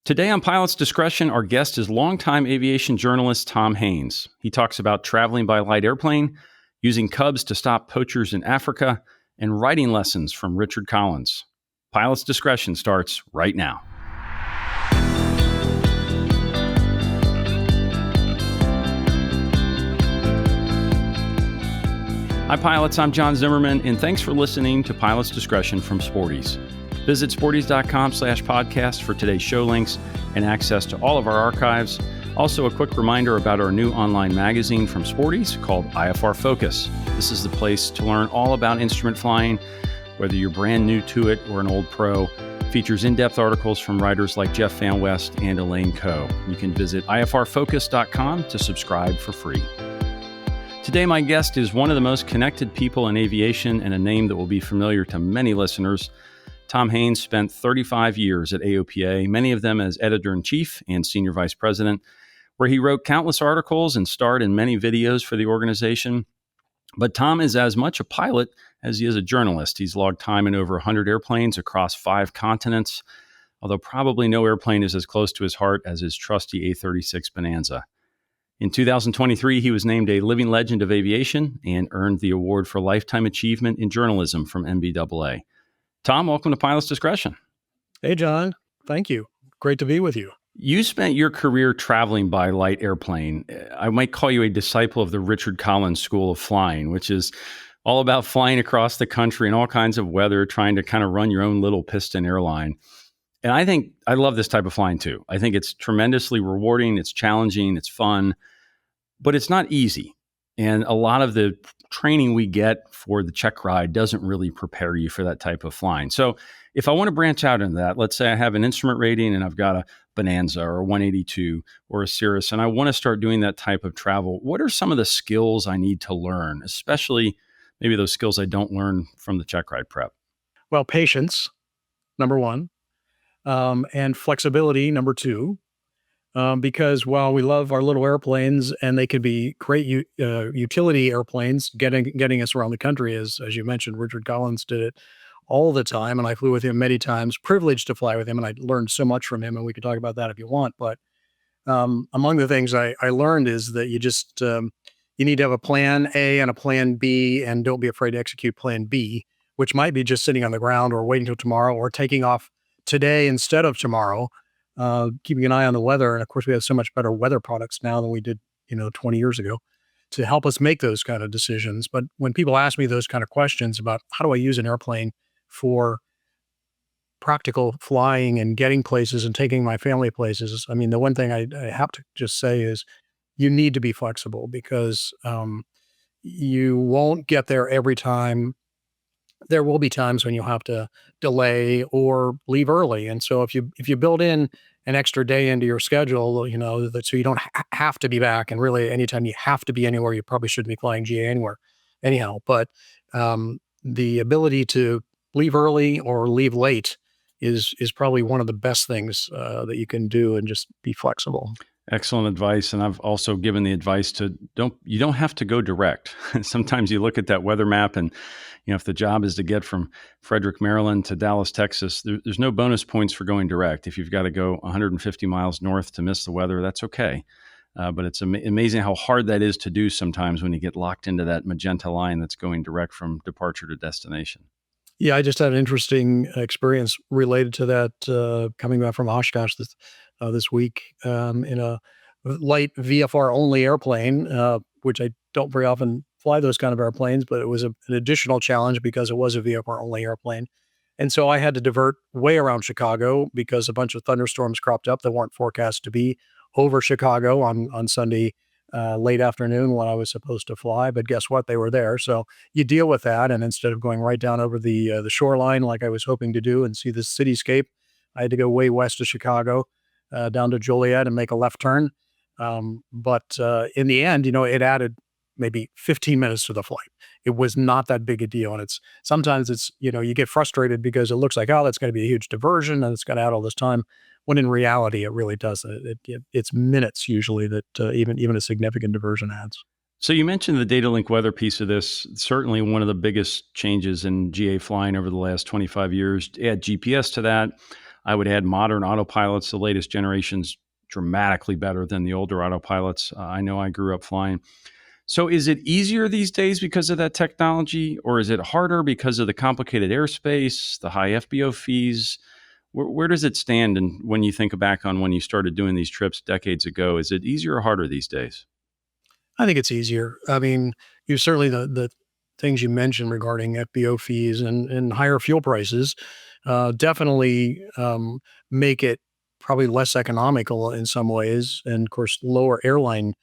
Today on Pilot's Discretion, our guest is longtime aviation journalist Tom Haines. He talks about traveling by light airplane, using Cubs to stop poachers in Africa, and writing lessons from Richard Collins. Pilot's Discretion starts right now. Hi pilots, I'm John Zimmerman, and thanks for listening to Pilot's Discretion from Sporties. Visit sporties.com/podcast for today's show links and access to all of our archives. Also, a quick reminder about our new online magazine from Sporties called IFR Focus. This is the place to learn all about instrument flying, whether you're brand new to it or an old pro. It features in-depth articles from writers like Jeff Van West and Elaine Coe. You can visit ifrfocus.com to subscribe for free. Today, my guest is one of the most connected people in aviation and a name that will be familiar to many listeners. Tom Haines spent 35 years at AOPA, many of them as editor-in-chief and senior vice president, where he wrote countless articles and starred in many videos for the organization. But Tom is as much a pilot as he is a journalist. He's logged time in over 100 airplanes across 5 continents, although probably no airplane is as close to his heart as his trusty A-36 Bonanza. In 2023, he was named a living legend of aviation and earned the award for Lifetime Achievement in Journalism from NBAA. Tom, welcome to Pilot's Discretion. Hey, John. Thank you. Great to be with you. You spent your career traveling by light airplane. I might call you a disciple of the Richard Collins School of Flying, which is all about flying across the country in all kinds of weather, trying to kind of run your own little piston airline. And I think I love this type of flying too. I think it's tremendously rewarding. It's challenging. It's fun, but it's not easy. And a lot of the training we get for the check ride doesn't really prepare you for that type of flying. So if I want to branch out into that, let's say I have an instrument rating and I've got a Bonanza or a 182 or a Cirrus, and I want to start doing that type of travel. What are some of the skills I need to learn, especially maybe those skills I don't learn from the check ride prep? Well, patience, number one, and flexibility, number two. Because while we love our little airplanes and they could be great utility airplanes, getting us around the country, as you mentioned, Richard Collins did it all the time, and I flew with him many times. Privileged to fly with him, and I learned so much from him. And we could talk about that if you want. But among the things I learned is that you just you need to have a plan A and a plan B, and don't be afraid to execute plan B, which might be just sitting on the ground or waiting till tomorrow or taking off today instead of tomorrow. Keeping an eye on the weather. And of course, we have so much better weather products now than we did, 20 years ago to help us make those kind of decisions. But when people ask me those kind of questions about how do I use an airplane for practical flying and getting places and taking my family places, I mean, the one thing I have to just say is you need to be flexible because you won't get there every time. There will be times when you'll have to delay or leave early. And so if you build in an extra day into your schedule, so you don't have to be back, and really anytime you have to be anywhere, you probably shouldn't be flying GA anywhere anyhow. But the ability to leave early or leave late is probably one of the best things that you can do, and just be flexible. Excellent advice. And I've also given the advice to you don't have to go direct. Sometimes you look at that weather map and, if the job is to get from Frederick, Maryland to Dallas, Texas, there's no bonus points for going direct. If you've got to go 150 miles north to miss the weather, that's okay. But it's amazing how hard that is to do sometimes when you get locked into that magenta line that's going direct from departure to destination. Yeah, I just had an interesting experience related to that coming back from Oshkosh this week in a light VFR only airplane, which I don't very often fly those kind of airplanes, but it was an additional challenge because it was a VFR only airplane. And so I had to divert way around Chicago because a bunch of thunderstorms cropped up that weren't forecast to be over Chicago on Sunday late afternoon when I was supposed to fly. But guess what? They were there. So you deal with that. And instead of going right down over the shoreline like I was hoping to do and see the cityscape, I had to go way west of Chicago, down to Joliet and make a left turn. But in the end, it added maybe 15 minutes to the flight. It was not that big a deal. And sometimes you get frustrated because it looks like, oh, that's going to be a huge diversion and it's going to add all this time. When in reality, it really doesn't. It's minutes usually that even a significant diversion adds. So you mentioned the data link weather piece of this. Certainly one of the biggest changes in GA flying over the last 25 years. Add GPS to that. I would add modern autopilots. The latest generation's dramatically better than the older autopilots. I know I grew up flying. So is it easier these days because of that technology, or is it harder because of the complicated airspace, the high FBO fees? Where does it stand? And when you think back on when you started doing these trips decades ago, is it easier or harder these days? I think it's easier. I mean, you certainly the things you mentioned regarding FBO fees and higher fuel prices definitely make it probably less economical in some ways, and of course, lower airline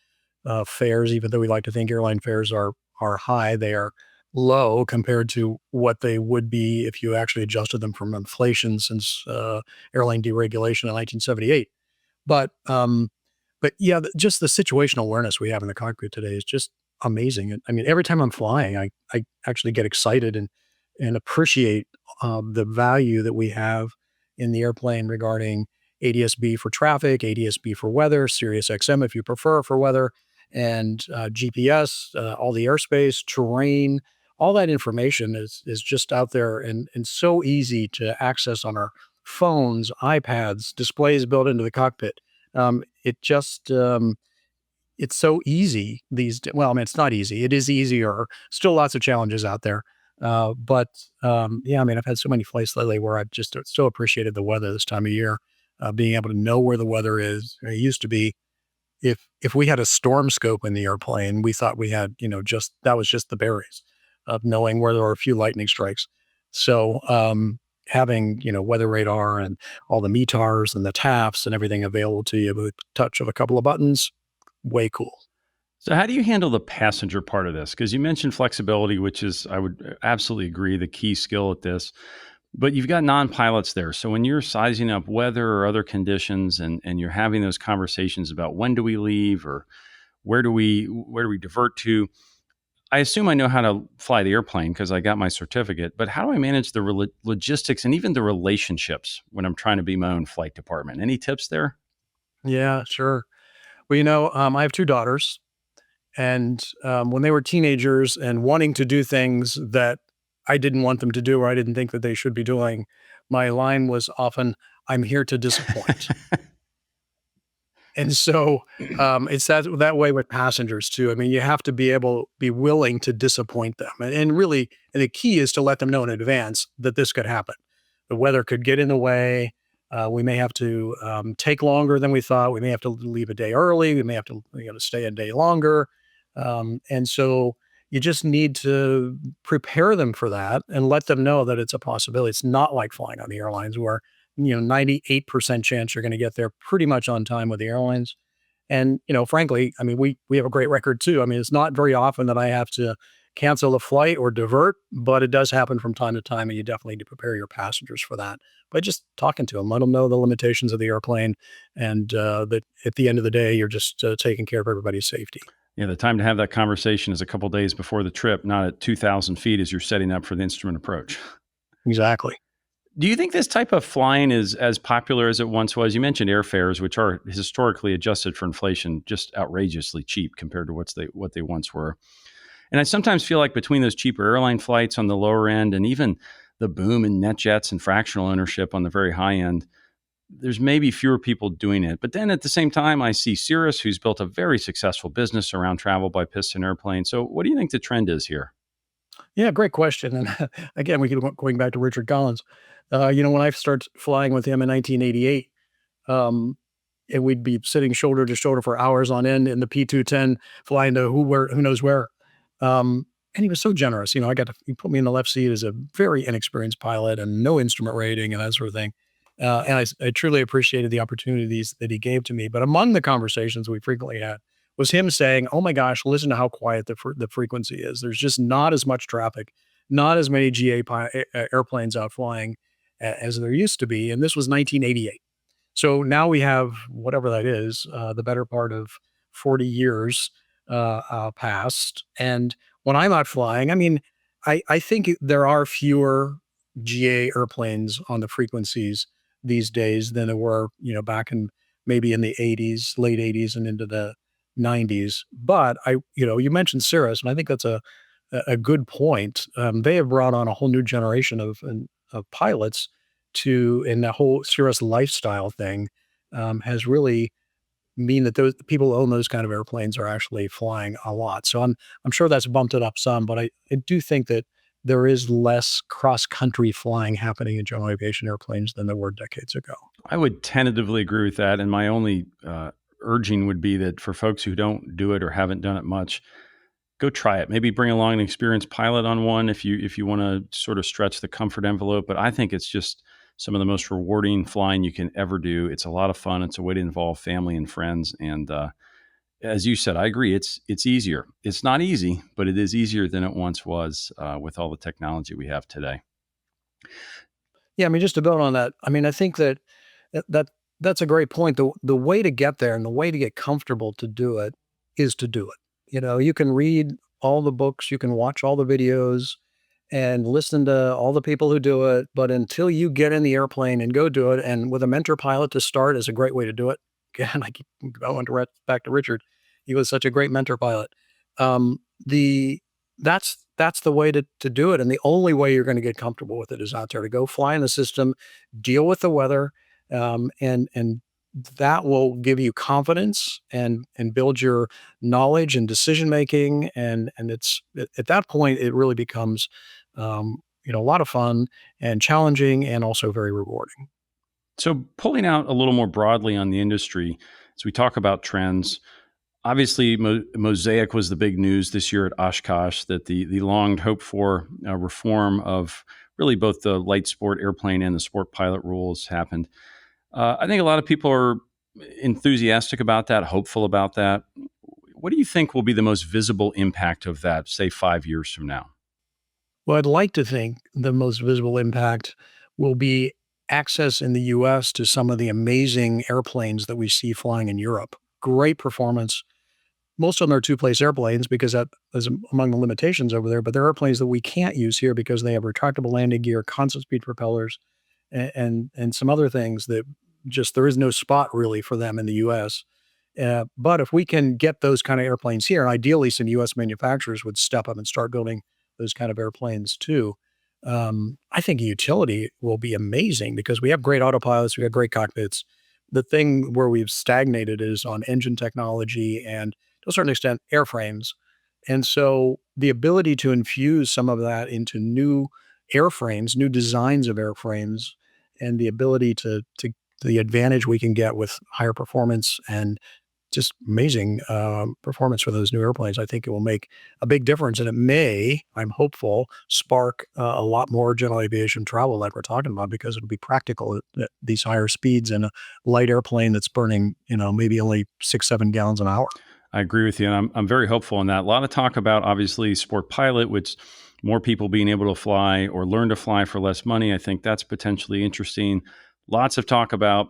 fares. Even though we like to think airline fares are high, they are low compared to what they would be if you actually adjusted them from inflation since airline deregulation in 1978. But yeah, just the situational awareness we have in the cockpit today is just amazing. I mean, every time I'm flying, I actually get excited and appreciate the value that we have in the airplane regarding ADS-B for traffic, ADS-B for weather, Sirius XM if you prefer for weather, and GPS, all the airspace, terrain, all that information is just out there and so easy to access on our phones, iPads, displays built into the cockpit. It just it's so easy well, I mean, it's not easy. It is easier. Still lots of challenges out there. But yeah, I mean, I've had so many flights lately where I've just so appreciated the weather this time of year, being able to know where the weather is. It used to be if we had a storm scope in the airplane, we thought we had, just that was just the berries of knowing where there were a few lightning strikes. So having, weather radar and all the METARs and the TAFs and everything available to you with a touch of a couple of buttons, way cool. So how do you handle the passenger part of this? Because you mentioned flexibility, which is, I would absolutely agree, the key skill at this. But you've got non-pilots there. So when you're sizing up weather or other conditions and you're having those conversations about when do we leave or where do we divert to, I assume I know how to fly the airplane because I got my certificate, but how do I manage the logistics and even the relationships when I'm trying to be my own flight department? Any tips there? Yeah, sure. Well, I have two daughters, and when they were teenagers and wanting to do things that I didn't want them to do or I didn't think that they should be doing, my line was often, "I'm here to disappoint." And so, it's that way with passengers too. I mean, you have to be willing to disappoint them, and really, and the key is to let them know in advance that this could happen. The weather could get in the way. We may have to take longer than we thought. We may have to leave a day early. We may have to, stay a day longer. And so you just need to prepare them for that and let them know that it's a possibility. It's not like flying on the airlines where 98% chance you're going to get there pretty much on time with the airlines. And, frankly, I mean, we have a great record too. I mean, it's not very often that I have to cancel a flight or divert, but it does happen from time to time, and you definitely need to prepare your passengers for that by just talking to them, let them know the limitations of the airplane, and that at the end of the day, you're just taking care of everybody's safety. Yeah, the time to have that conversation is a couple days before the trip, not at 2,000 feet as you're setting up for the instrument approach. Exactly. Do you think this type of flying is as popular as it once was? You mentioned airfares, which are historically adjusted for inflation, just outrageously cheap compared to what they once were. And I sometimes feel like between those cheaper airline flights on the lower end and even the boom in net jets and fractional ownership on the very high end, there's maybe fewer people doing it. But then at the same time, I see Cirrus, who's built a very successful business around travel by piston airplane. So what do you think the trend is here? Yeah, great question. And again, we could going back to Richard Collins. When I started flying with him in 1988, um, and we'd be sitting shoulder to shoulder for hours on end in the P210, flying to who knows where. And he was so generous. He put me in the left seat as a very inexperienced pilot and no instrument rating and that sort of thing. And I truly appreciated the opportunities that he gave to me. But among the conversations we frequently had was him saying, "Oh my gosh, listen to how quiet the frequency is. There's just not as much traffic, not as many airplanes out flying as there used to be." And this was 1988. So now we have whatever that is, the better part of 40 years passed. And when I'm out flying, I mean, I think there are fewer GA airplanes on the frequencies these days than there were, back in maybe in the 80s, late 80s and into the 90s. But you mentioned Cirrus, and I think that's a good point. They have brought on a whole new generation of pilots in the whole cirrus lifestyle thing has really mean that those people who own those kind of airplanes are actually flying a lot. So I'm sure that's bumped it up some, but I do think that there is less cross-country flying happening in general aviation airplanes than there were decades ago. I would tentatively agree with that. And my only urging would be that for folks who don't do it or haven't done it much, go try it. Maybe bring along an experienced pilot on one if you want to sort of stretch the comfort envelope. But I think it's just some of the most rewarding flying you can ever do. It's a lot of fun. It's a way to involve family and friends. And as you said, I agree. It's easier. It's not easy, but it is easier than it once was with all the technology we have today. Yeah, I mean, just to build on that, I mean, I think that's a great point. The way to get there and the way to get comfortable to do it is to do it. You know, you can read all the books, you can watch all the videos and listen to all the people who do it, but until you get in the airplane and go do it, and with a mentor pilot to start is a great way to do it. Again, I keep going back to Richard. He was such a great mentor pilot. The that's the way to do it, and the only way you're going to get comfortable with it is out there to go fly in the system, deal with the weather, and that will give you confidence and build your knowledge and decision making, and it's at that point it really becomes a lot of fun and challenging and also very rewarding. So, pulling out a little more broadly on the industry, as we talk about trends, obviously Mosaic was the big news this year at Oshkosh, that the long hoped for reform of really both the light sport airplane and the sport pilot rules happened. I think a lot of people are enthusiastic about that, hopeful about that. What do you think will be the most visible impact of that, say 5 years from now? Well, I'd like to think the most visible impact will be access in the US to some of the amazing airplanes that we see flying in Europe. Great performance. Most of them are two-place airplanes because that is among the limitations over there, but they're airplanes that we can't use here because they have retractable landing gear, constant speed propellers, and some other things that just there is no spot really for them in the US. But if we can get those kind of airplanes here, ideally some US manufacturers would step up and start building those kind of airplanes too. I think utility will be amazing because we have great autopilots, we have great cockpits. The thing where we've stagnated is on engine technology and to a certain extent airframes. And so the ability to infuse some of that into new airframes, new designs of airframes, and the ability to the advantage we can get with higher performance and just amazing performance for those new airplanes. I think it will make a big difference, and it may, I'm hopeful, spark a lot more general aviation travel like we're talking about because it'll be practical at these higher speeds in a light airplane that's burning, maybe only 6-7 gallons an hour. I agree with you, and I'm very hopeful in that. A lot of talk about obviously sport pilot, which more people being able to fly or learn to fly for less money. I think that's potentially interesting. Lots of talk about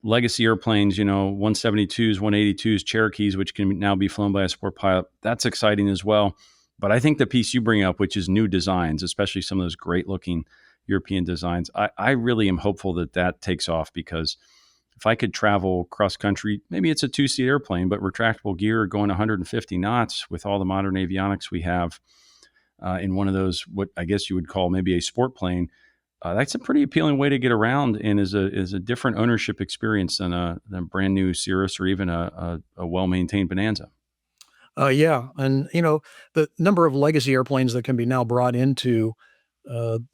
legacy airplanes, 172s, 182s, Cherokees, which can now be flown by a sport pilot. That's exciting as well. But I think the piece you bring up, which is new designs, especially some of those great looking European designs, I really am hopeful that that takes off because if I could travel cross country, maybe it's a two-seat airplane, but retractable gear going 150 knots with all the modern avionics we have in one of those, what I guess you would call maybe a sport plane. That's a pretty appealing way to get around and is a different ownership experience than a brand new Cirrus or even a well-maintained Bonanza. Yeah. And, the number of legacy airplanes that can be now brought into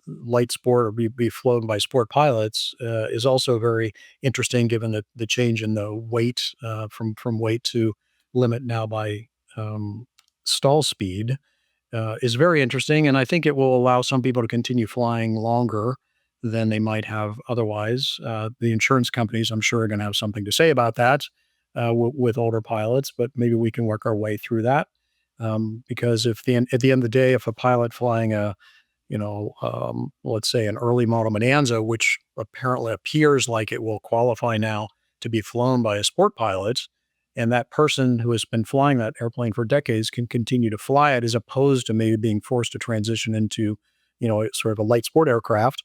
light sport or be flown by sport pilots is also very interesting given the change in the weight from weight to limit now by stall speed. Is very interesting, and I think it will allow some people to continue flying longer than they might have otherwise. The insurance companies, I'm sure, are going to have something to say about that with older pilots, but maybe we can work our way through that. Because at the end of the day, if a pilot flying let's say an early model Bonanza, which apparently appears like it will qualify now to be flown by a sport pilot, and that person who has been flying that airplane for decades can continue to fly it as opposed to maybe being forced to transition into, sort of a light sport aircraft.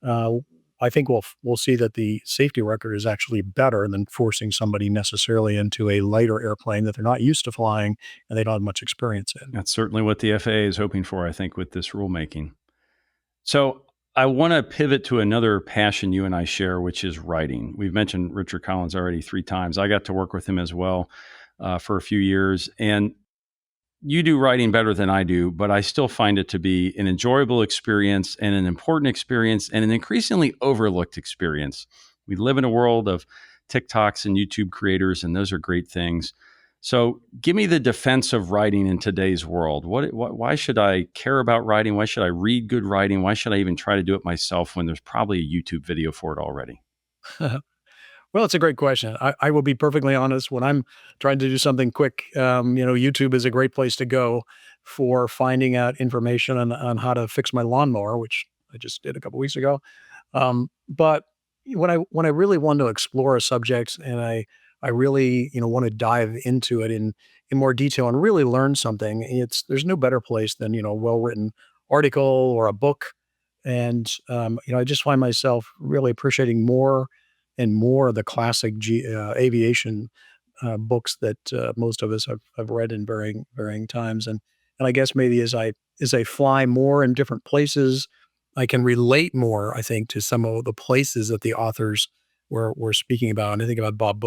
I think we'll see that the safety record is actually better than forcing somebody necessarily into a lighter airplane that they're not used to flying and they don't have much experience in. That's certainly what the FAA is hoping for, I think, with this rulemaking. So I want to pivot to another passion you and I share, which is writing. We've mentioned Richard Collins already 3 times. I got to work with him as well for a few years. And you do writing better than I do, but I still find it to be an enjoyable experience and an important experience and an increasingly overlooked experience. We live in a world of TikToks and YouTube creators, and those are great things. So give me the defense of writing in today's world. Why should I care about writing? Why should I read good writing? Why should I even try to do it myself when there's probably a YouTube video for it already? Well, it's a great question. I will be perfectly honest. When I'm trying to do something quick, YouTube is a great place to go for finding out information on how to fix my lawnmower, which I just did a couple weeks ago. But when I really want to explore a subject and I really want to dive into it in more detail and really learn something, there's no better place than a well written article or a book. And I just find myself really appreciating more and more of the classic aviation books that most of us have read in varying times. And I guess maybe as I fly more in different places, I can relate more, I think, to some of the places that the authors were speaking about. And I think about Bob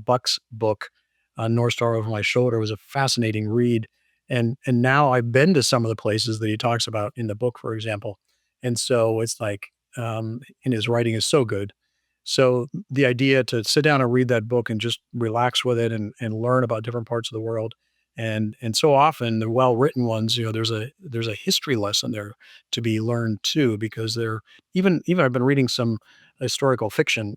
Buck's book, North Star Over My Shoulder, was a fascinating read. And now I've been to some of the places that he talks about in the book, for example. And so it's like, and his writing is so good. So the idea to sit down and read that book and just relax with it and learn about different parts of the world. And so often the well-written ones, there's a history lesson there to be learned too, because they're even I've been reading some historical fiction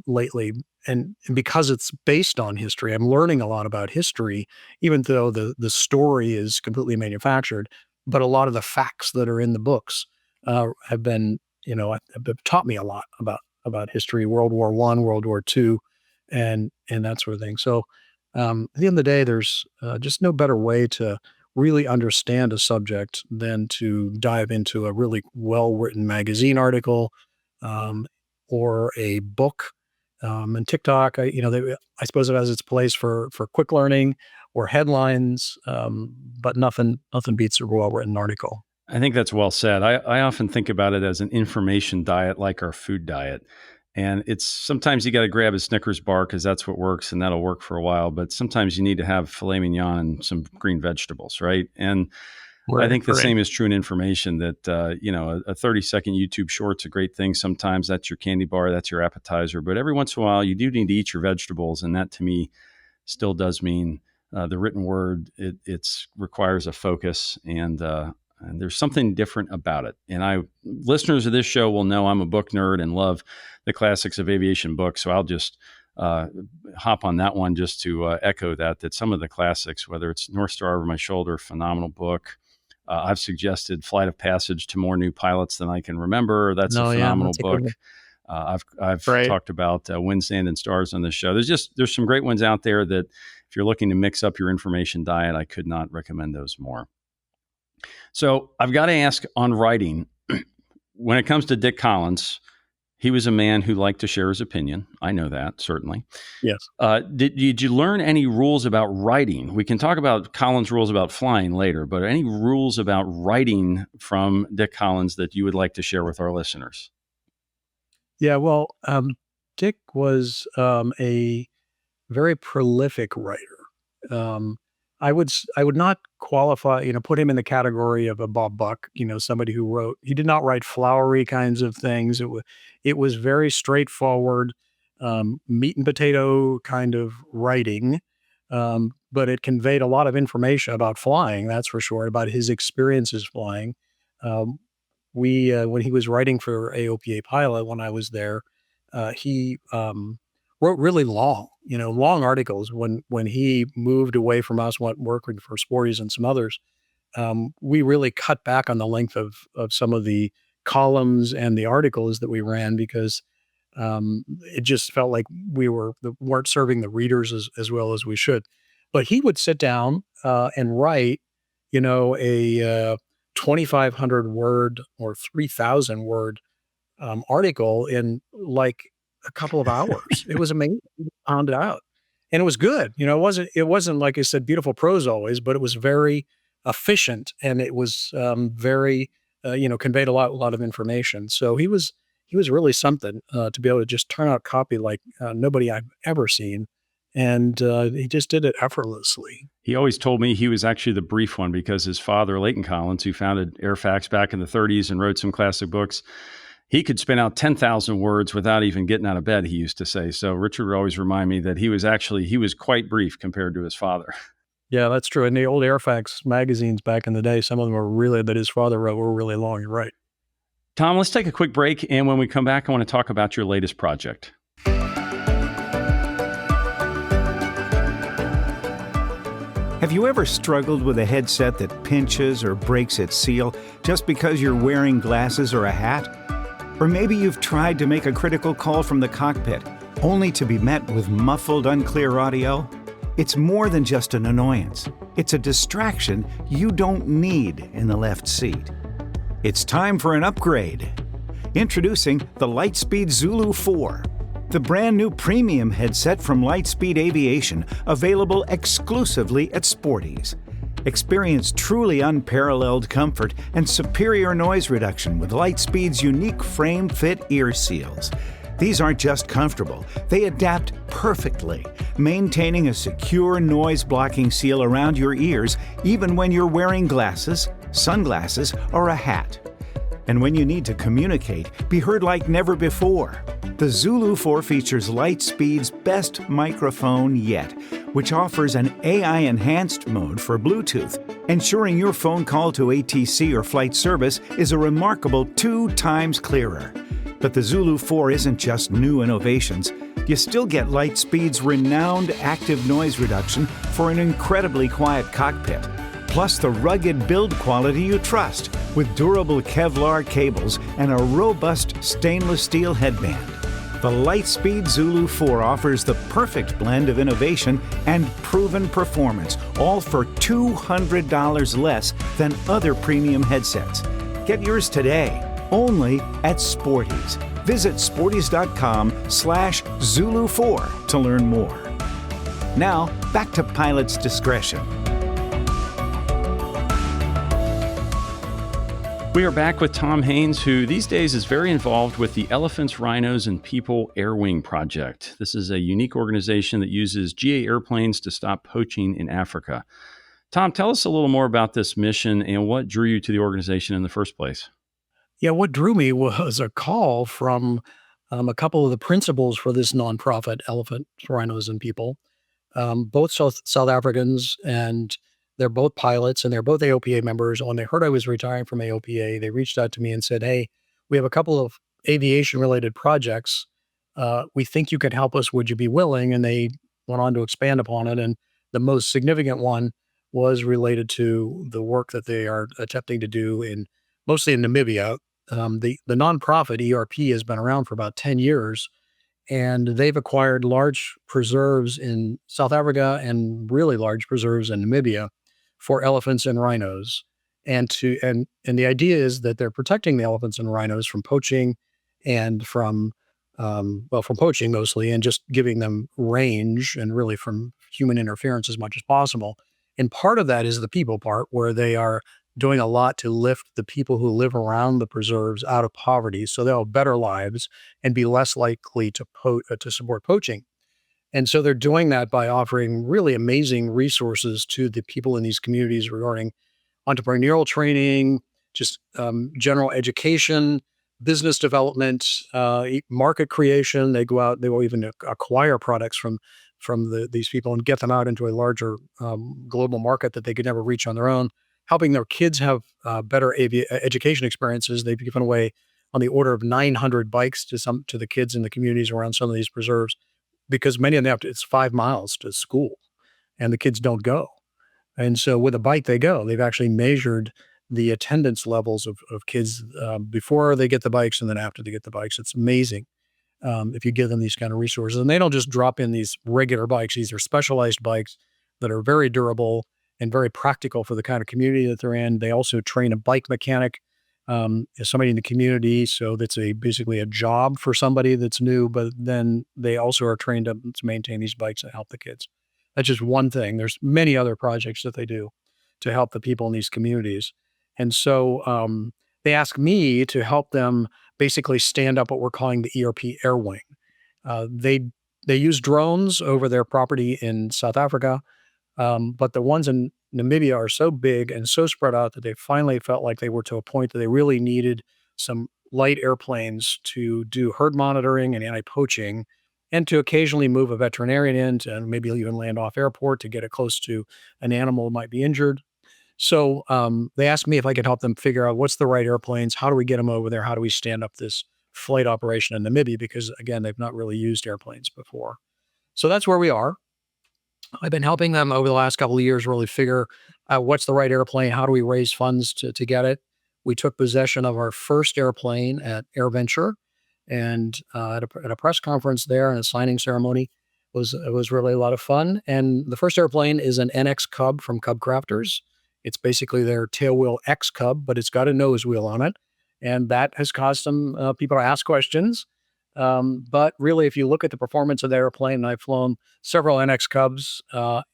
lately, and because it's based on history, I'm learning a lot about history, even though the story is completely manufactured. But a lot of the facts that are in the books have been, have taught me a lot about history, World War I, World War II, and that sort of thing. So at the end of the day, there's just no better way to really understand a subject than to dive into a really well-written magazine article um, or a book. And TikTok, I suppose it has its place for quick learning or headlines, but nothing beats a well-written article. I think that's well said. I often think about it as an information diet, like our food diet. And it's sometimes you got to grab a Snickers bar because that's what works and that'll work for a while. But sometimes you need to have filet mignon and some green vegetables, right? And I think the same is true in information that, a 30-second YouTube short's a great thing. Sometimes that's your candy bar, that's your appetizer. But every once in a while, you do need to eat your vegetables. And that to me still does mean the written word. It requires a focus and there's something different about it. And listeners of this show will know I'm a book nerd and love the classics of aviation books. So I'll just hop on that one just to echo that some of the classics, whether it's North Star Over My Shoulder, phenomenal book. I've suggested Flight of Passage to more new pilots than I can remember. That's a phenomenal book. I've talked about Wind, Sand, and Stars on this show. There's some great ones out there that if you're looking to mix up your information diet, I could not recommend those more. So I've got to ask on writing, when it comes to Dick Collins, he was a man who liked to share his opinion. I know that, certainly. Yes. Did you learn any rules about writing? We can talk about Collins' rules about flying later, but any rules about writing from Dick Collins that you would like to share with our listeners? Yeah, well, Dick was a very prolific writer. I would not qualify, put him in the category of a Bob Buck, somebody who he did not write flowery kinds of things. It was very straightforward, meat and potato kind of writing. But it conveyed a lot of information about flying, that's for sure, about his experiences flying. Um, when he was writing for AOPA Pilot, when I was there, he wrote really long articles. When he moved away from us, went working for Sporties and some others, we really cut back on the length of some of the columns and the articles that we ran because it just felt like we weren't serving the readers as well as we should. But he would sit down and write, a 2,500 word or 3,000 word article in like a couple of hours. It was amazing. He pounded out, and it was good. It wasn't like I said, beautiful prose always, but it was very efficient, and it was very conveyed a lot of information. So he was really something to be able to just turn out copy like nobody I've ever seen, and he just did it effortlessly. He always told me he was actually the brief one because his father, Leighton Collins, who founded Airfax back in the 30s and wrote some classic books, he could spin out 10,000 words without even getting out of bed, he used to say. So Richard would always remind me that he was quite brief compared to his father. Yeah, that's true. And the old Airfax magazines back in the day, some of them that his father wrote were really long. You're right. Tom, let's take a quick break. And when we come back, I want to talk about your latest project. Have you ever struggled with a headset that pinches or breaks its seal just because you're wearing glasses or a hat? Or maybe you've tried to make a critical call from the cockpit, only to be met with muffled, unclear audio? It's more than just an annoyance. It's a distraction you don't need in the left seat. It's time for an upgrade. Introducing the Lightspeed Zulu 4, the brand new premium headset from Lightspeed Aviation, available exclusively at Sporties. Experience truly unparalleled comfort and superior noise reduction with Lightspeed's unique frame-fit ear seals. These aren't just comfortable, they adapt perfectly, maintaining a secure noise-blocking seal around your ears even when you're wearing glasses, sunglasses, or a hat. And when you need to communicate, be heard like never before. The Zulu 4 features Lightspeed's best microphone yet, which offers an AI-enhanced mode for Bluetooth, ensuring your phone call to ATC or flight service is a remarkable 2 times clearer. But the Zulu 4 isn't just new innovations. You still get Lightspeed's renowned active noise reduction for an incredibly quiet cockpit, plus the rugged build quality you trust with durable Kevlar cables and a robust stainless steel headband. The Lightspeed Zulu 4 offers the perfect blend of innovation and proven performance, all for $200 less than other premium headsets. Get yours today, only at Sporties. Visit sporties.com/Zulu4 to learn more. Now, back to Pilot's Discretion. We are back with Tom Haines, who these days is very involved with the Elephants, Rhinos, and People Air Wing project. This is a unique organization that uses GA airplanes to stop poaching in Africa. Tom, tell us a little more about this mission and what drew you to the organization in the first place. Yeah, what drew me was a call from a couple of the principals for this nonprofit, Elephants, Rhinos, and People, both South Africans, and they're both pilots, and they're both AOPA members. When they heard I was retiring from AOPA, they reached out to me and said, "Hey, we have a couple of aviation-related projects. We think you could help us. Would you be willing?" And they went on to expand upon it. And the most significant one was related to the work that they are attempting to do mostly in Namibia. The nonprofit ERP has been around for about 10 years, and they've acquired large preserves in South Africa and really large preserves in Namibia for elephants and rhinos. And the idea is that they're protecting the elephants and rhinos from poaching and from poaching mostly, and just giving them range and really from human interference as much as possible. And part of that is the people part, where they are doing a lot to lift the people who live around the preserves out of poverty, so they'll have better lives and be less likely to support poaching. And so they're doing that by offering really amazing resources to the people in these communities regarding entrepreneurial training, just general education, business development, market creation. They go out, they will even acquire products from these people and get them out into a larger global market that they could never reach on their own, helping their kids have better education experiences. They've given away on the order of 900 bikes to the kids in the communities around some of these preserves, because many of them it's 5 miles to school, and the kids don't go. And so with a bike, they go. They've actually measured the attendance levels of kids before they get the bikes and then after they get the bikes. It's amazing if you give them these kind of resources. And they don't just drop in these regular bikes. These are specialized bikes that are very durable and very practical for the kind of community that they're in. They also train a bike mechanic as somebody in the community. So that's basically a job for somebody that's new, but then they also are trained to maintain these bikes and help the kids. That's just one thing. There's many other projects that they do to help the people in these communities. And so they asked me to help them basically stand up what we're calling the ERP Air Wing. They use drones over their property in South Africa, but the ones in Namibia are so big and so spread out that they finally felt like they were to a point that they really needed some light airplanes to do herd monitoring and anti-poaching, and to occasionally move a veterinarian in to maybe even land off airport to get it close to an animal that might be injured. So they asked me if I could help them figure out what's the right airplanes, how do we get them over there, how do we stand up this flight operation in Namibia, because again, they've not really used airplanes before. So that's where we are. I've been helping them over the last couple of years really figure out what's the right airplane, how do we raise funds to get it. We took possession of our first airplane at AirVenture, and at a press conference there and a signing ceremony. It was really a lot of fun. And the first airplane is an NX Cub from CubCrafters. It's basically their tailwheel X Cub, but it's got a nose wheel on it, and that has caused some people to ask questions. But really, if you look at the performance of the airplane, and I've flown several NX Cubs,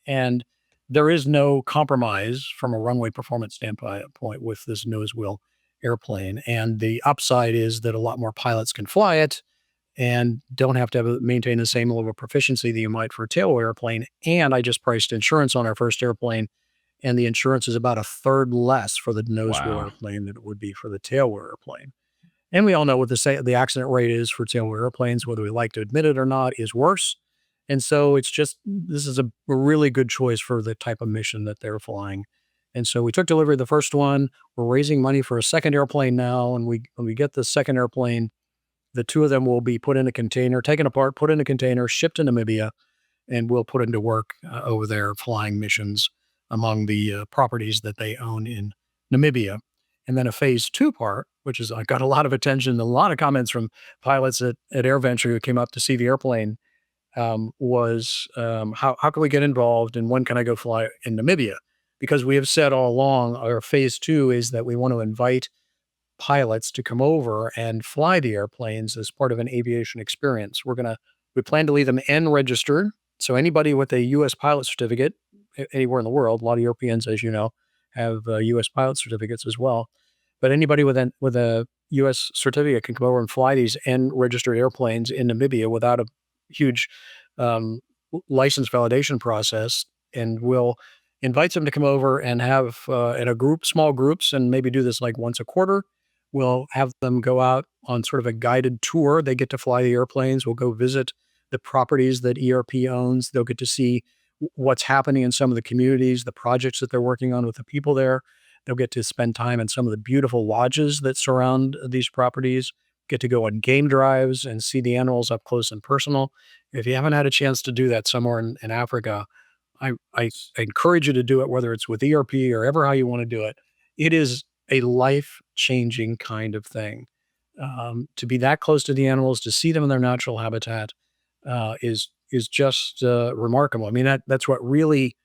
and there is no compromise from a runway performance standpoint with this nose wheel airplane. And the upside is that a lot more pilots can fly it and don't have to maintain the same level of proficiency that you might for a tailwheel airplane. And I just priced insurance on our first airplane, and the insurance is about a third less for the nose wheel Wow. airplane than it would be for the tailwheel airplane. And we all know what the accident rate is for tailwheel airplanes, whether we like to admit it or not, is worse. And so this is a really good choice for the type of mission that they're flying. And so we took delivery of the first one. We're raising money for a second airplane now. And when we get the second airplane, the two of them will be put in a container, taken apart, put in a container, shipped to Namibia, and we'll put into work over there flying missions among the properties that they own in Namibia. And then a phase two part, which is I got a lot of attention, a lot of comments from pilots at AirVenture who came up to see the airplane, was how can we get involved and when can I go fly in Namibia? Because we have said all along, our phase two is that we want to invite pilots to come over and fly the airplanes as part of an aviation experience. We plan to leave them N registered. So anybody with a U.S. pilot certificate anywhere in the world, a lot of Europeans, as you know, have U.S. pilot certificates as well. But anybody with a U.S. certificate can come over and fly these N registered airplanes in Namibia without a huge license validation process, and we'll invite them to come over and have in a group, small groups, and maybe do this like once a quarter. We'll have them go out on sort of a guided tour. They get to fly the airplanes. We'll go visit the properties that ERP owns. They'll get to see what's happening in some of the communities, the projects that they're working on with the people there. They'll get to spend time in some of the beautiful lodges that surround these properties, get to go on game drives and see the animals up close and personal. If you haven't had a chance to do that somewhere in Africa, I encourage you to do it, whether it's with ERP or ever how you want to do it. It is a life-changing kind of thing. To be that close to the animals, to see them in their natural habitat, is just remarkable. I mean, that's what really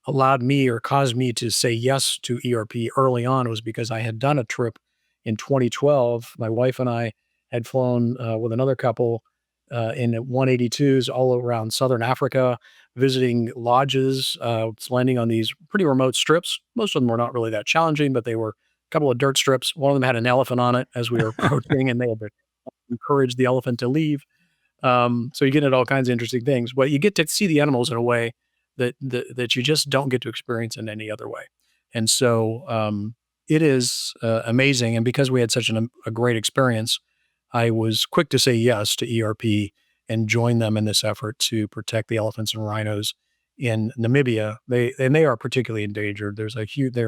allowed me or caused me to say yes to ERP early on, was because I had done a trip in 2012. My wife and I had flown with another couple in 182s all around Southern Africa, visiting lodges, landing on these pretty remote strips. Most of them were not really that challenging, but they were a couple of dirt strips. One of them had an elephant on it as we were approaching, and they had to encourage the elephant to leave. So you get into all kinds of interesting things, but you get to see the animals in a way that you just don't get to experience in any other way. And so it is amazing. And because we had such a great experience, I was quick to say yes to ERP and join them in this effort to protect the elephants and rhinos in Namibia. They are particularly endangered. They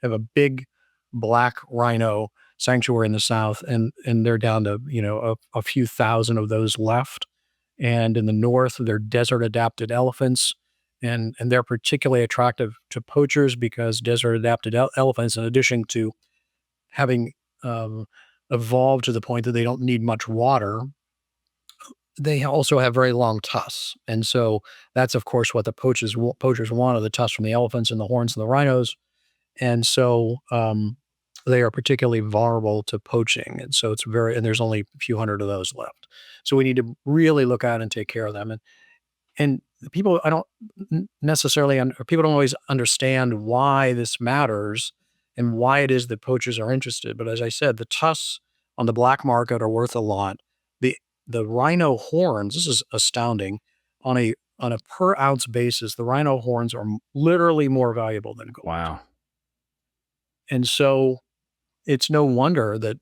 have a big black rhino sanctuary in the south, and they're down to a few thousand of those left. And in the north, they're desert adapted elephants, and they're particularly attractive to poachers because desert adapted elephants, in addition to having evolved to the point that they don't need much water, they also have very long tusks. And so that's, of course, what the poachers want, are the tusks from the elephants and the horns of the rhinos. And so they are particularly vulnerable to poaching. And so and there's only a few hundred of those left. So we need to really look out and take care of them. And people don't always understand why this matters and why it is that poachers are interested. But as I said, the tusks on the black market are worth a lot. The rhino horns, this is astounding, on a per ounce basis, the rhino horns are literally more valuable than gold. Wow. And so it's no wonder that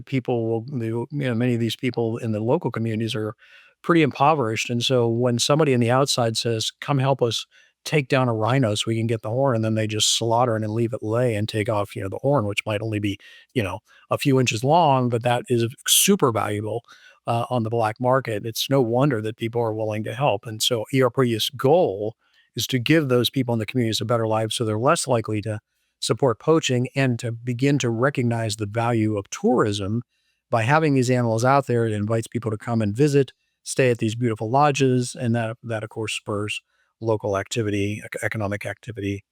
people will, many of these people in the local communities are pretty impoverished. And so when somebody on the outside says, "Come help us take down a rhino so we can get the horn," and then they just slaughter it and leave it lay and take off, the horn, which might only be, a few inches long, but that is super valuable on the black market. It's no wonder that people are willing to help. And so ERP's goal is to give those people in the communities a better life, so they're less likely to support poaching, and to begin to recognize the value of tourism by having these animals out there. It invites people to come and visit, stay at these beautiful lodges, and that of course spurs local activity, economic activity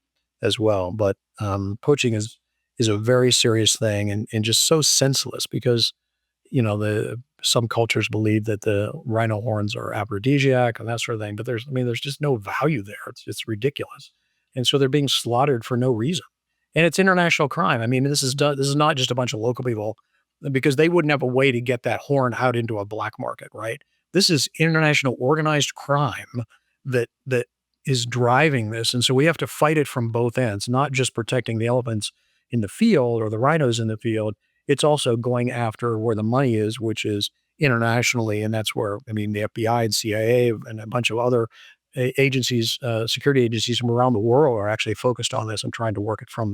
as well. But poaching is a very serious thing, and just so senseless, because some cultures believe that the rhino horns are aphrodisiac and that sort of thing, but there's just no value there. It's ridiculous, and so they're being slaughtered for no reason. And it's international crime. I mean, this is not just a bunch of local people, because they wouldn't have a way to get that horn out into a black market, right? This is international organized crime that is driving this. And so we have to fight it from both ends, not just protecting the elephants in the field or the rhinos in the field. It's also going after where the money is, which is internationally. And that's where, the FBI and CIA and a bunch of other agencies, security agencies from around the world are actually focused on this and trying to work it from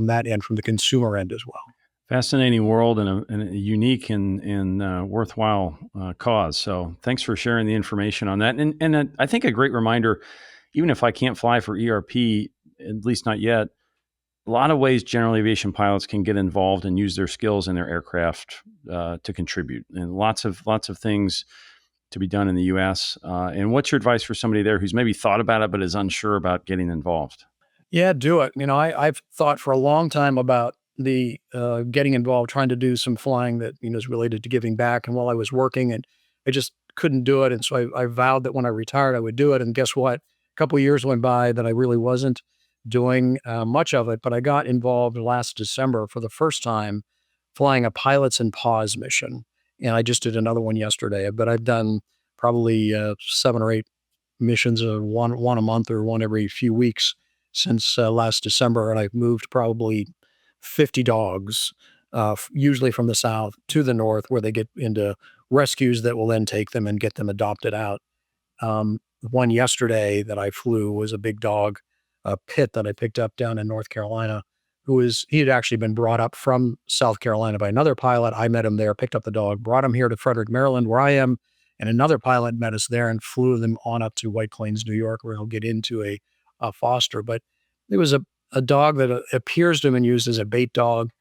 that end, from the consumer end as well. Fascinating world, and a unique and worthwhile cause. So thanks for sharing the information on that. And I think a great reminder, even if I can't fly for ERP, at least not yet, a lot of ways general aviation pilots can get involved and use their skills in their aircraft to contribute, and lots of things to be done in the U.S. And what's your advice for somebody there who's maybe thought about it but is unsure about getting involved? Yeah, do it. I've thought for a long time about the getting involved, trying to do some flying that is related to giving back. And while I was working, and I just couldn't do it, and so I vowed that when I retired, I would do it. And guess what? A couple of years went by that I really wasn't doing much of it, but I got involved last December for the first time, flying a pilots in pause mission. And I just did another one yesterday, but I've done probably 7 or 8 missions, one a month or one every few weeks since last December. And I've moved probably 50 dogs, usually from the south to the north, where they get into rescues that will then take them and get them adopted out. One yesterday that I flew was a big dog, a pit that I picked up down in North Carolina, he had actually been brought up from South Carolina by another pilot. I met him there, picked up the dog, brought him here to Frederick, Maryland, where I am, and another pilot met us there and flew them on up to White Plains, New York, where he'll get into a foster. But it was a dog that appears to have been used as a bait dog.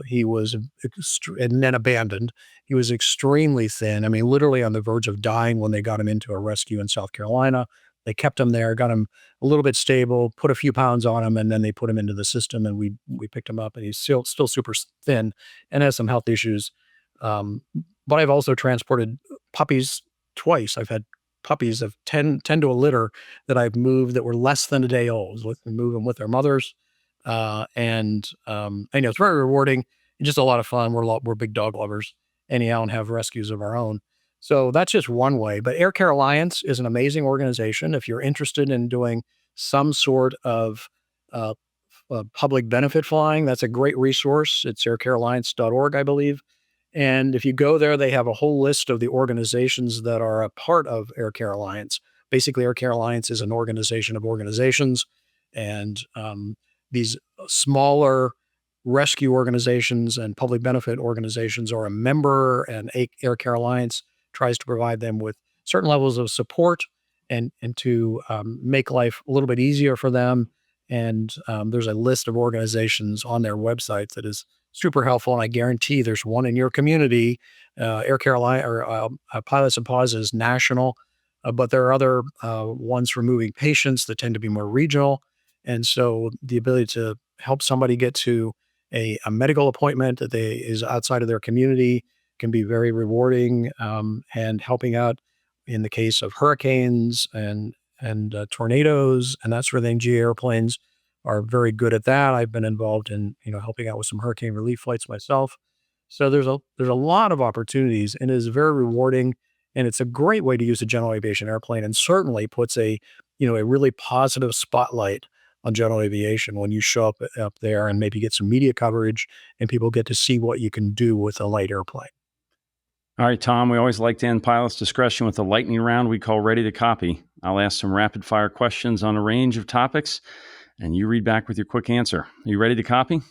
He was and then abandoned. He was extremely thin. Literally on the verge of dying when they got him into a rescue in South Carolina. They kept him there, got him a little bit stable, put a few pounds on him, and then they put him into the system, and we picked him up, and he's still super thin and has some health issues. But I've also transported puppies twice. I've had puppies of 10 to a litter that I've moved that were less than a day old. Move them with their mothers. And it's very rewarding and just a lot of fun. We're big dog lovers anyhow, and have rescues of our own. So that's just one way. But Air Care Alliance is an amazing organization. If you're interested in doing some sort of public benefit flying, that's a great resource. It's aircarealliance.org, I believe. And if you go there, they have a whole list of the organizations that are a part of Air Care Alliance. Basically, Air Care Alliance is an organization of organizations, and these smaller rescue organizations and public benefit organizations are a member, and Air Care Alliance tries to provide them with certain levels of support and to make life a little bit easier for them. And there's a list of organizations on their website that is super helpful. And I guarantee there's one in your community. Air Care Alliance or Pilots and Pause is national, but there are other ones for moving patients that tend to be more regional. And so the ability to help somebody get to a medical appointment that is outside of their community can be very rewarding, and helping out in the case of hurricanes and tornadoes and that sort of thing. GA airplanes are very good at that. I've been involved in, helping out with some hurricane relief flights myself. So there's a lot of opportunities, and it is very rewarding, and it's a great way to use a general aviation airplane, and certainly puts a really positive spotlight on general aviation when you show up there and maybe get some media coverage and people get to see what you can do with a light airplane. All right, Tom, we always like to end Pilot's Discretion with a lightning round we call Ready to Copy. I'll ask some rapid fire questions on a range of topics, and you read back with your quick answer. Are you ready to copy?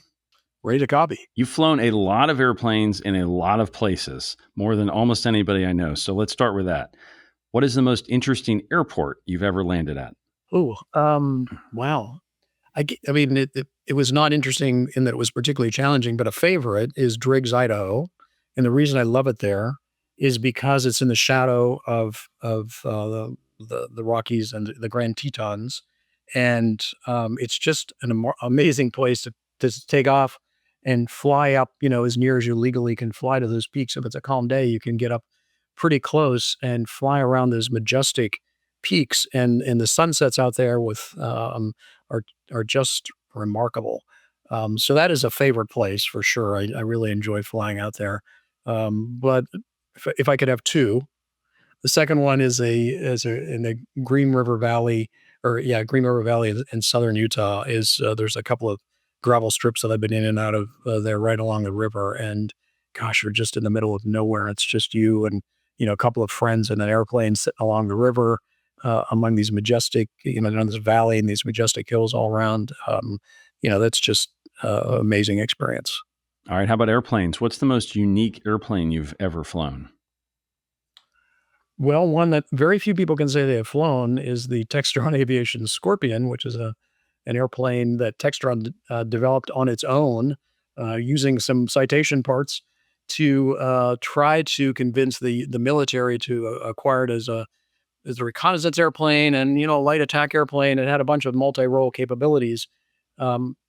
Ready to copy. You've flown a lot of airplanes in a lot of places, more than almost anybody I know. So let's start with that. What is the most interesting airport you've ever landed at? Oh, wow. I mean, it was not interesting in that it was particularly challenging, but a favorite is Driggs, Idaho. And the reason I love it there is because it's in the shadow of the Rockies and the Grand Tetons. And it's just an amazing place to take off and fly up, as near as you legally can fly to those peaks. If it's a calm day, you can get up pretty close and fly around those majestic peaks. And the sunsets out there are just remarkable. So that is a favorite place for sure. I really enjoy flying out there. But if I could have two, the second one is in the Green River Valley, Green River Valley in southern Utah. There's a couple of gravel strips that I've been in and out of there right along the river, and gosh, you're just in the middle of nowhere. It's just you and a couple of friends in an airplane sitting along the river among these majestic, down this valley and these majestic hills all around. That's just an amazing experience. All right, how about airplanes? What's the most unique airplane you've ever flown? Well, one that very few people can say they have flown is the Textron Aviation Scorpion, which is an airplane that Textron developed on its own, using some citation parts to try to convince the military to acquire it as a reconnaissance airplane and a light attack airplane. It had a bunch of multi-role capabilities,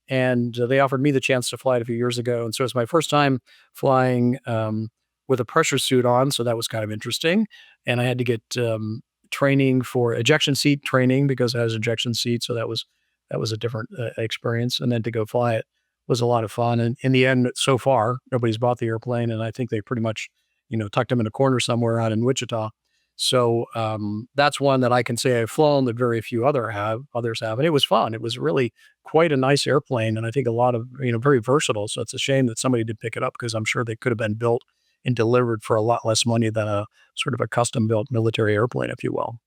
and they offered me the chance to fly it a few years ago. And so it's my first time flying with a pressure suit on, so that was kind of interesting. And I had to get training for ejection seat training because it has ejection seat, so that was a different experience. And then to go fly it was a lot of fun. And in the end, so far, nobody's bought the airplane, and I think they pretty much, tucked them in a corner somewhere out in Wichita. So that's one that I can say I've flown that very few others have. And it was fun. It was really quite a nice airplane. And I think a lot of, very versatile. So it's a shame that somebody did pick it up because I'm sure they could have been built and delivered for a lot less money than a sort of a custom built military airplane, if you will.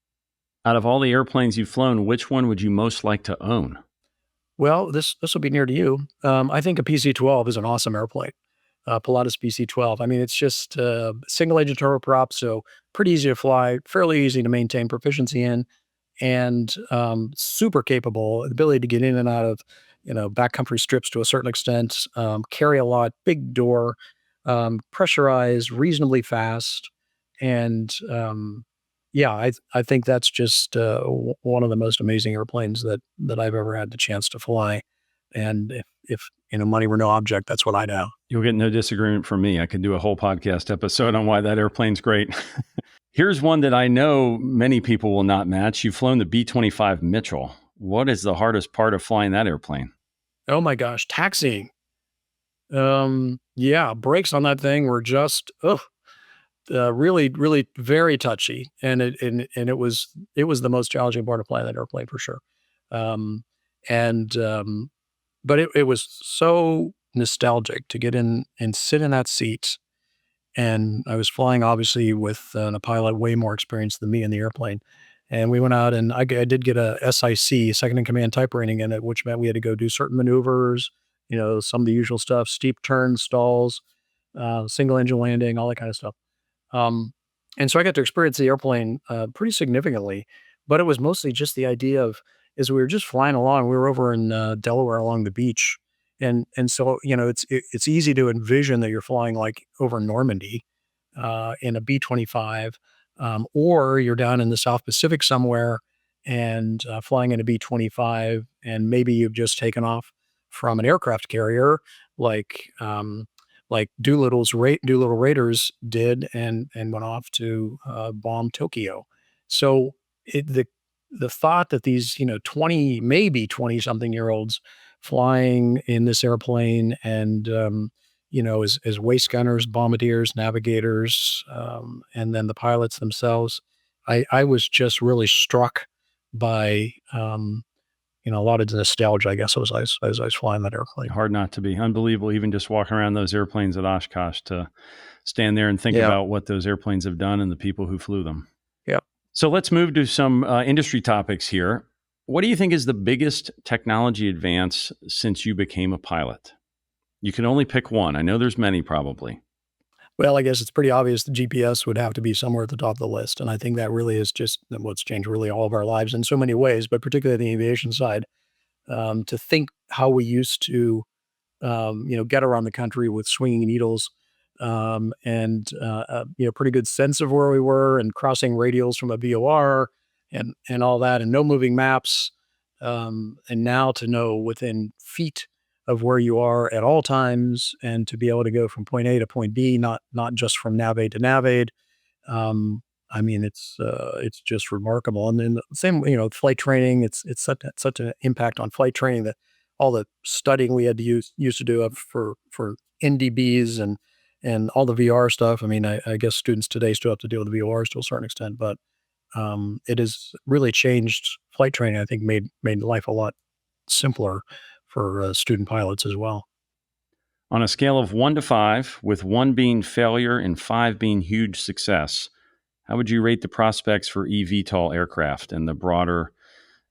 Out of all the airplanes you've flown, which one would you most like to own? Well, this will be near to you. I think a PC-12 is an awesome airplane. Pilatus PC-12. I mean, it's just single engine turboprop, so pretty easy to fly, fairly easy to maintain proficiency in, and super capable. The ability to get in and out of backcountry strips to a certain extent, carry a lot, big door, pressurized, reasonably fast, and I think that's just one of the most amazing airplanes that I've ever had the chance to fly. And if money were no object, that's what I'd have. You'll get no disagreement from me. I could do a whole podcast episode on why that airplane's great. Here's one that I know many people will not match. You've flown the B-25 Mitchell. What is the hardest part of flying that airplane? Oh my gosh, taxiing. Brakes on that thing were just really, really very touchy, and it was the most challenging part of flying that airplane for sure. But it was so nostalgic to get in and sit in that seat. And I was flying obviously with a pilot way more experienced than me in the airplane. And we went out and I did get a SIC, second in command type rating in it, which meant we had to go do certain maneuvers, some of the usual stuff, steep turns, stalls, single engine landing, all that kind of stuff. And so I got to experience the airplane pretty significantly, but it was mostly just the idea of, as we were just flying along, we were over in Delaware along the beach. And so, it's easy to envision that you're flying like over Normandy in a B-25, or you're down in the South Pacific somewhere and flying in a B-25, and maybe you've just taken off from an aircraft carrier like Doolittle Raiders did and went off to bomb Tokyo. So the thought that these, 20, maybe 20 something year olds flying in this airplane and, as waist gunners, bombardiers, navigators, and then the pilots themselves, I was just really struck by, a lot of nostalgia, I guess, as I was flying that airplane. Hard not to be. Unbelievable, even just walking around those airplanes at Oshkosh, to stand there and think Yeah. about what those airplanes have done and the people who flew them. Yeah. So let's move to some industry topics here. What do you think is the biggest technology advance since you became a pilot? You can only pick one. I know there's many, probably. Well, I guess it's pretty obvious the GPS would have to be somewhere at the top of the list. And I think that really is just what's changed really all of our lives in so many ways, but particularly the aviation side. To think how we used to, get around the country with swinging needles, and pretty good sense of where we were and crossing radials from a VOR and all that, and no moving maps. And now to know within feet of where you are at all times, and to be able to go from point A to point B, not just from nav A to nav aid. I mean, it's just remarkable. And then the same, flight training. It's such an impact on flight training that all the studying we had to used to do for NDBs and all the VR stuff. I mean, I guess students today still have to deal with the VORs to a certain extent, but it has really changed flight training. I think made life a lot simpler for student pilots as well. On a scale of 1 to 5, with 1 being failure and 5 being huge success, how would you rate the prospects for eVTOL aircraft and the broader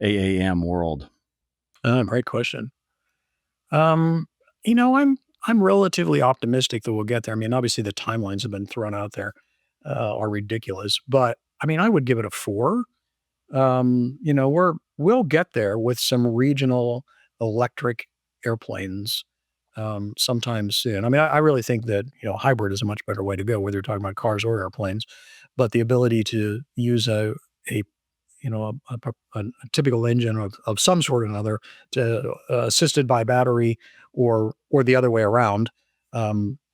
AAM world? Great question. I'm relatively optimistic that we'll get there. I mean, obviously the timelines have been thrown out there, are ridiculous, but I mean, I would give it a 4. We'll get there with some regional electric airplanes, sometime soon. I mean, I really think that, hybrid is a much better way to go, whether you're talking about cars or airplanes, but the ability to use a a typical engine of some sort or another, to assisted by battery or the other way around,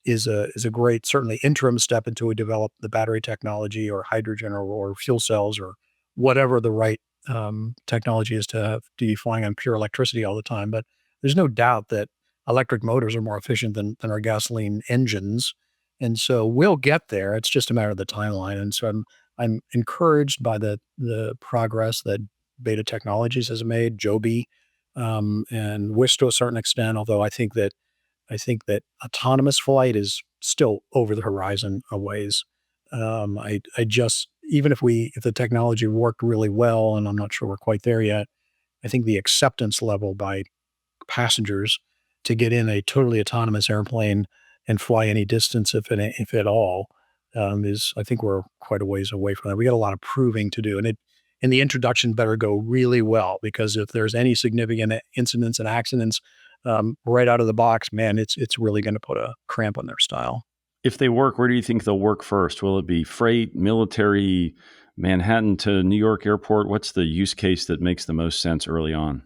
is a great, certainly interim step until we develop the battery technology or hydrogen or fuel cells or whatever the right technology is to be flying on pure electricity all the time. But there's no doubt that electric motors are more efficient than our gasoline engines. And so we'll get there. It's just a matter of the timeline. And so I'm encouraged by the progress that Beta Technologies has made, Joby, and Wish to a certain extent. Although I think that autonomous flight is still over the horizon a ways. I just, even if the technology worked really well, and I'm not sure we're quite there yet, I think the acceptance level by passengers to get in a totally autonomous airplane and fly any distance, if at all, I think we're quite a ways away from that. We got a lot of proving to do, and the introduction better go really well, because if there's any significant incidents and accidents, right out of the box, man, it's really going to put a cramp on their style. If they work, where do you think they'll work first? Will it be freight, military, Manhattan to New York airport? What's the use case that makes the most sense early on?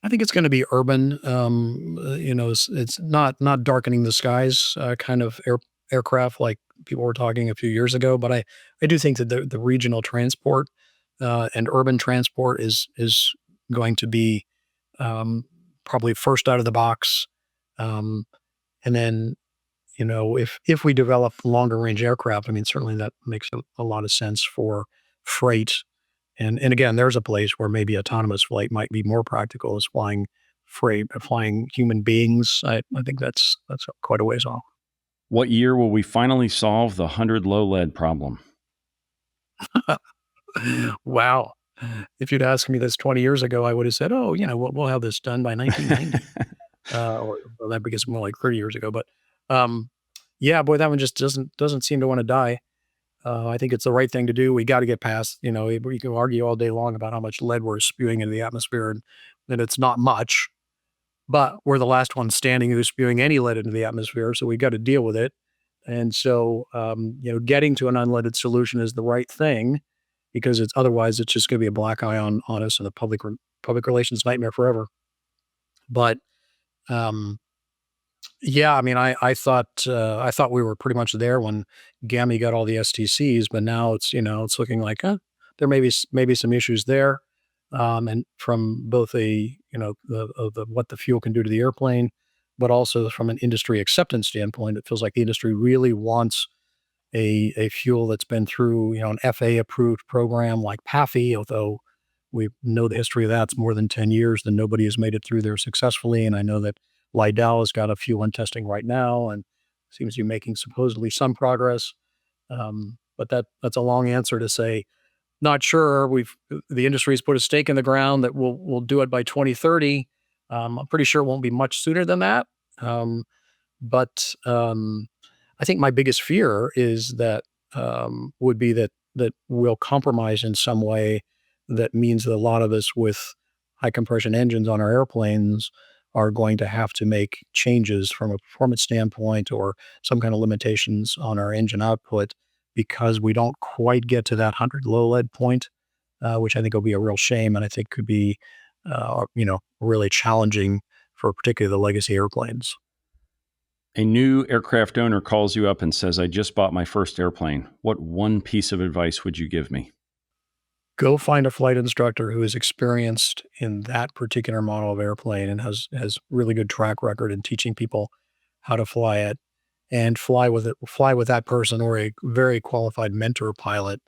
I think it's going to be urban. It's not darkening the skies kind of aircraft like people were talking a few years ago. But I do think that the regional transport and urban transport is going to be probably first out of the box. And then, if we develop longer range aircraft, I mean, certainly that makes a lot of sense for freight. And again, there's a place where maybe autonomous flight might be more practical as flying freight, flying human beings. I think that's quite a ways off. What year will we finally solve the 100 low lead problem? Wow. If you'd asked me this 20 years ago, I would have said, oh, we'll have this done by 1990. Or that because more like 30 years ago. But yeah, boy, that one just doesn't seem to want to die. I think it's the right thing to do. We got to get past, we can argue all day long about how much lead we're spewing into the atmosphere, and that it's not much, but we're the last one standing who's spewing any lead into the atmosphere. So we got to deal with it. And so, getting to an unleaded solution is the right thing, because otherwise it's just going to be a black eye on us and a public relations nightmare forever. But, yeah, I mean, I thought we were pretty much there when GAMI got all the STCs, but now it's looking like there may be some issues there, and from both what the fuel can do to the airplane, but also from an industry acceptance standpoint. It feels like the industry really wants a fuel that's been through an FAA approved program like PAFI, although we know the history of that. It's more than 10 years, then nobody has made it through there successfully. And I know that Lidl has got a fuel in testing right now and seems to be making supposedly some progress. But that's a long answer to say, not sure. The industry's put a stake in the ground that we'll do it by 2030. I'm pretty sure it won't be much sooner than that. But I think my biggest fear is that would be that we'll compromise in some way. That means that a lot of us with high compression engines on our airplanes are going to have to make changes from a performance standpoint or some kind of limitations on our engine output because we don't quite get to that 100 low lead point, which I think will be a real shame and I think could be, really challenging for particularly the legacy airplanes. A new aircraft owner calls you up and says, I just bought my first airplane. What one piece of advice would you give me? Go find a flight instructor who is experienced in that particular model of airplane and has really good track record in teaching people how to fly it, and fly with that person or a very qualified mentor pilot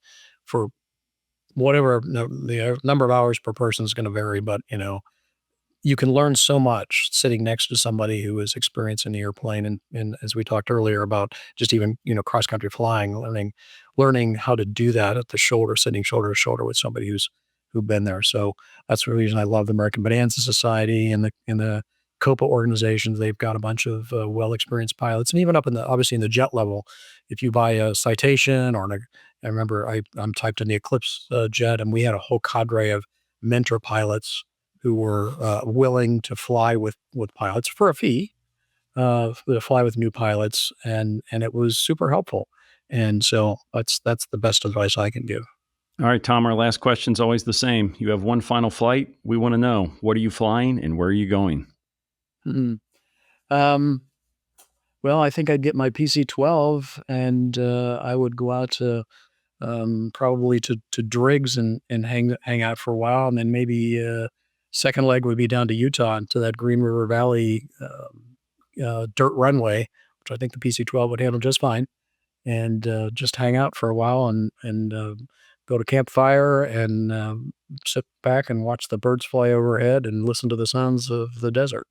for whatever the number of hours per person is going to vary, but you can learn so much sitting next to somebody who is experienced in the airplane. And as we talked earlier about just even, cross-country flying, learning how to do that at the shoulder, sitting shoulder to shoulder with somebody who's been there. So that's the reason I love the American Bonanza Society and the COPA organizations. They've got a bunch of well-experienced pilots. And even up obviously in the jet level, if you buy a Citation I remember I'm typed in the Eclipse jet, and we had a whole cadre of mentor pilots who were willing to fly with pilots for a fee, to fly with new pilots, and it was super helpful. And so that's the best advice I can give. All right, Tom, our last question is always the same. You have one final flight. We want to know, what are you flying and where are you going? Well, I think I'd get my PC-12 and I would go out to probably to Driggs and hang out for a while, and then maybe second leg would be down to Utah to that Green River Valley dirt runway, which I think the PC-12 would handle just fine, and just hang out for a while and go to campfire and sit back and watch the birds fly overhead and listen to the sounds of the desert.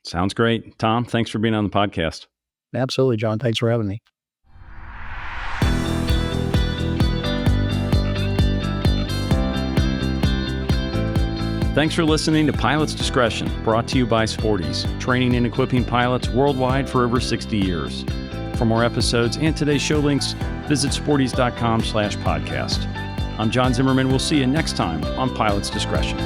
Sounds great. Tom, thanks for being on the podcast. Absolutely, John. Thanks for having me. Thanks for listening to Pilot's Discretion, brought to you by Sporties, training and equipping pilots worldwide for over 60 years. For more episodes and today's show links, visit sporties.com/podcast. I'm John Zimmerman. We'll see you next time on Pilot's Discretion.